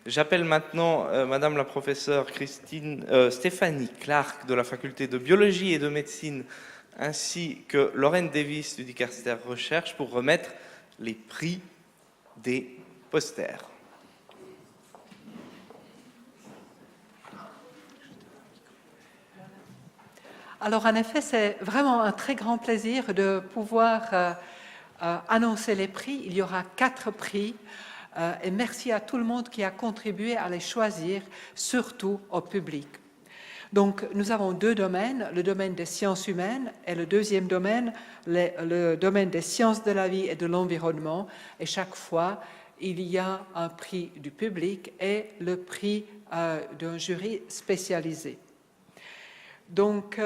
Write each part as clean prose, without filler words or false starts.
J'appelle maintenant Madame la professeure Stéphanie Clark de la faculté de biologie et de médecine, ainsi que Lorraine Davis du Dicaster Recherche pour remettre les prix des posters. Alors en effet, c'est vraiment un très grand plaisir de pouvoir annoncer les prix. Il y aura 4 prix et merci à tout le monde qui a contribué à les choisir, surtout au public. Donc nous avons 2 domaines, le domaine des sciences humaines et le deuxième domaine, le domaine des sciences de la vie et de l'environnement. Et chaque fois, il y a un prix du public et le prix d'un jury spécialisé. Donc,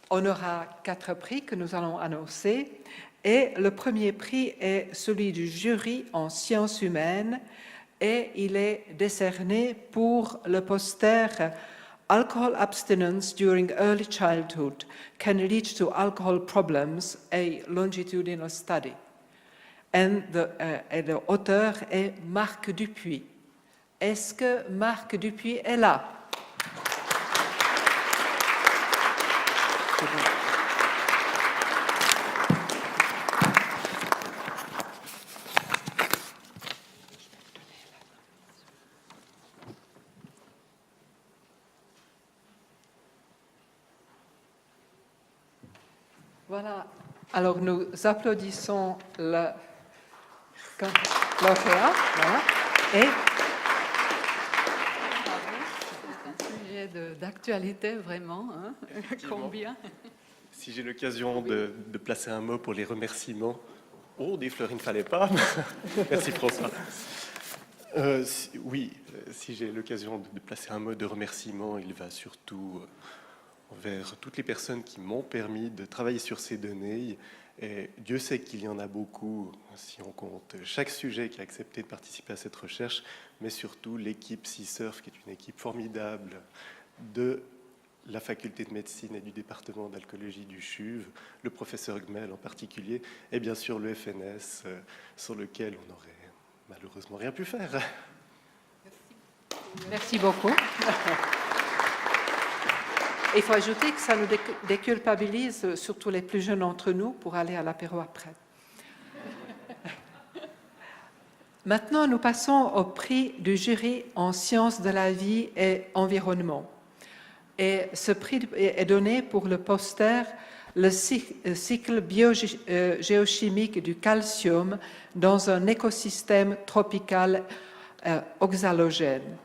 on aura 4 prix que nous allons annoncer et le premier prix est celui du jury en sciences humaines et il est décerné pour le poster Alcohol abstinence during early childhood can lead to alcohol problems, a longitudinal study. Et le auteur est Marc Dupuis. Est-ce que Marc Dupuis est là? Voilà. Alors nous applaudissons le lauréat. Voilà. Et c'est un sujet d'actualité vraiment. Hein. Combien? Si j'ai l'occasion de placer un mot pour les remerciements. Oh, des fleurs, il ne fallait pas. Merci François. Si j'ai l'occasion de placer un mot de remerciement, il va surtout envers toutes les personnes qui m'ont permis de travailler sur ces données. Et Dieu sait qu'il y en a beaucoup, si on compte chaque sujet qui a accepté de participer à cette recherche, mais surtout l'équipe CISURF, qui est une équipe formidable de la faculté de médecine et du département d'alcoolologie du CHUV, le professeur Gmel en particulier, et bien sûr le FNS, sur lequel on n'aurait malheureusement rien pu faire. Merci beaucoup. Il faut ajouter que ça nous déculpabilise, surtout les plus jeunes d'entre nous, pour aller à l'apéro après. Maintenant, nous passons au prix du jury en sciences de la vie et environnement. Et ce prix est donné pour le poster « Le cycle biogéochimique du calcium dans un écosystème tropical oxalogène ».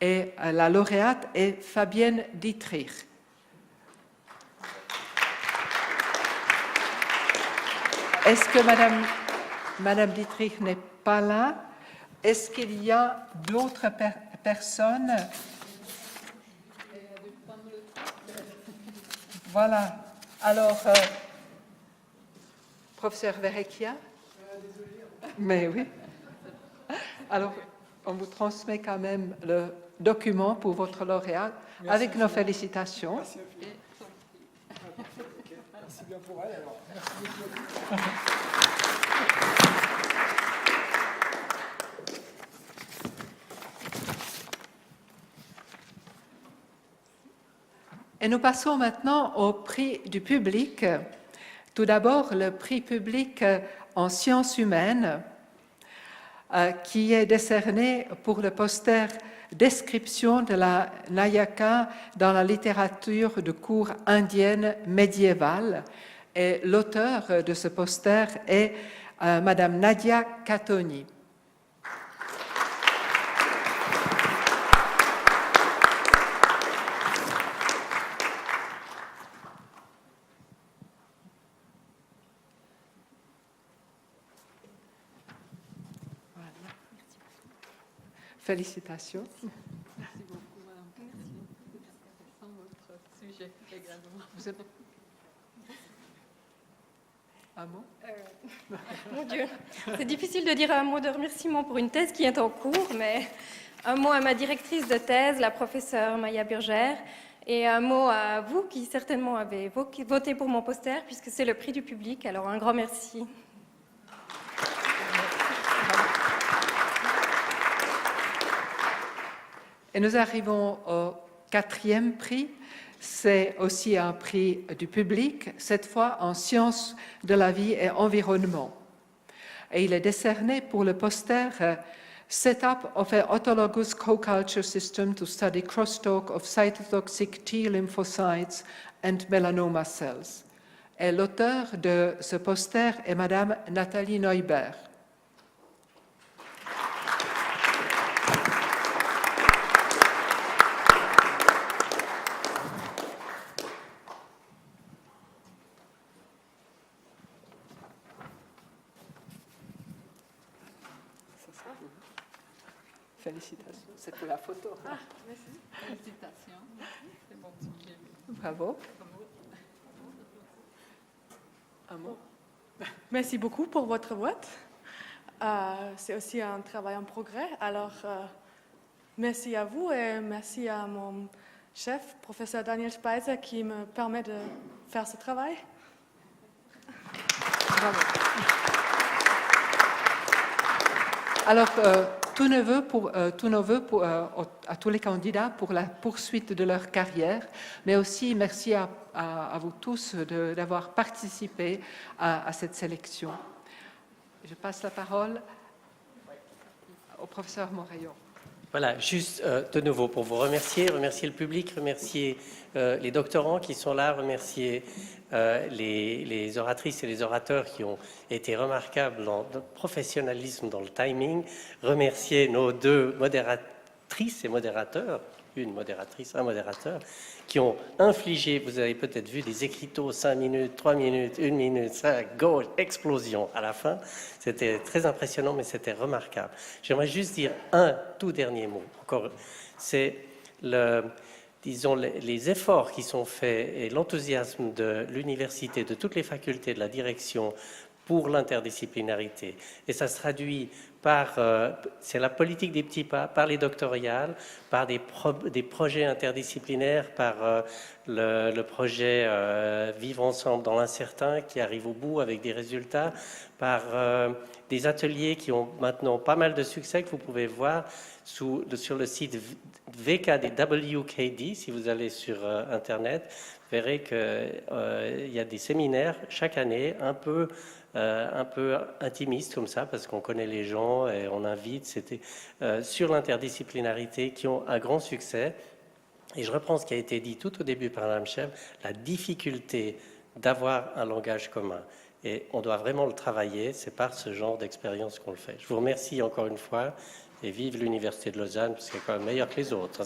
Et la lauréate est Fabienne Dietrich. Est-ce que Madame Dietrich n'est pas là? Est-ce qu'il y a d'autres personnes? Voilà. Alors, professeur Verrecchia? Mais oui. Alors, on vous transmet quand même le document pour votre lauréat avec nos félicitations. Merci. Merci bien pour elle alors. Merci beaucoup. Et nous passons maintenant au prix du public. Tout d'abord, le prix public en sciences humaines qui est décerné pour le poster « Description de la Nayaka dans la littérature de cour indienne médiévale ». Et l'auteur de ce poster est Madame Nadia Katoni. Félicitations. Merci beaucoup, madame. Merci. C'est votre sujet également. Vous avez un mot? Mon Dieu, c'est difficile de dire un mot de remerciement pour une thèse qui est en cours, mais un mot à ma directrice de thèse, la professeure Maya Burgère, et un mot à vous qui certainement avez voté pour mon poster, puisque c'est le prix du public. Alors un grand merci. Et nous arrivons au 4e prix. C'est aussi un prix du public, cette fois en sciences de la vie et environnement. Et il est décerné pour le poster Setup of an autologous co-culture system to study crosstalk of cytotoxic T lymphocytes and melanoma cells. Et l'auteur de ce poster est Madame Nathalie Neubert. Félicitations, c'est pour la photo. Ah, merci. Félicitations. C'est bon sujet. Bravo. Un mot. Merci beaucoup pour votre vote. C'est aussi un travail en progrès. Alors, merci à vous et merci à mon chef, professeur Daniel Speiser, qui me permet de faire ce travail. Bravo. Alors, tous nos vœux à tous les candidats pour la poursuite de leur carrière, mais aussi merci à vous tous d'avoir participé à cette sélection. Je passe la parole au professeur Moraillon. Voilà, juste de nouveau pour vous remercier le public, remercier les doctorants qui sont là, remercier les oratrices et les orateurs qui ont été remarquables dans le professionnalisme, dans le timing, remercier nos 2 modératrices et modérateurs, une modératrice, un modérateur, qui ont infligé, vous avez peut-être vu, des écriteaux 5 minutes, 3 minutes, 1 minute, ça, go, explosion à la fin. C'était très impressionnant, mais c'était remarquable. J'aimerais juste dire un tout dernier mot. Encore, c'est disons, les efforts qui sont faits et l'enthousiasme de l'université, de toutes les facultés, de la direction pour l'interdisciplinarité. Et ça se traduit par, c'est la politique des petits pas, par les doctorales, par des projets interdisciplinaires, par le projet Vivre ensemble dans l'incertain qui arrive au bout avec des résultats, par des ateliers qui ont maintenant pas mal de succès que vous pouvez voir sur le site WKD, si vous allez sur Internet, vous verrez qu'il y a des séminaires chaque année un peu intimistes comme ça, parce qu'on connaît les gens et on invite, c'était sur l'interdisciplinarité qui ont un grand succès. Et je reprends ce qui a été dit tout au début par Mme Chèvre, la difficulté d'avoir un langage commun. Et on doit vraiment le travailler, c'est par ce genre d'expérience qu'on le fait. Je vous remercie encore une fois et vive l'Université de Lausanne, parce qu'elle est quand même meilleure que les autres.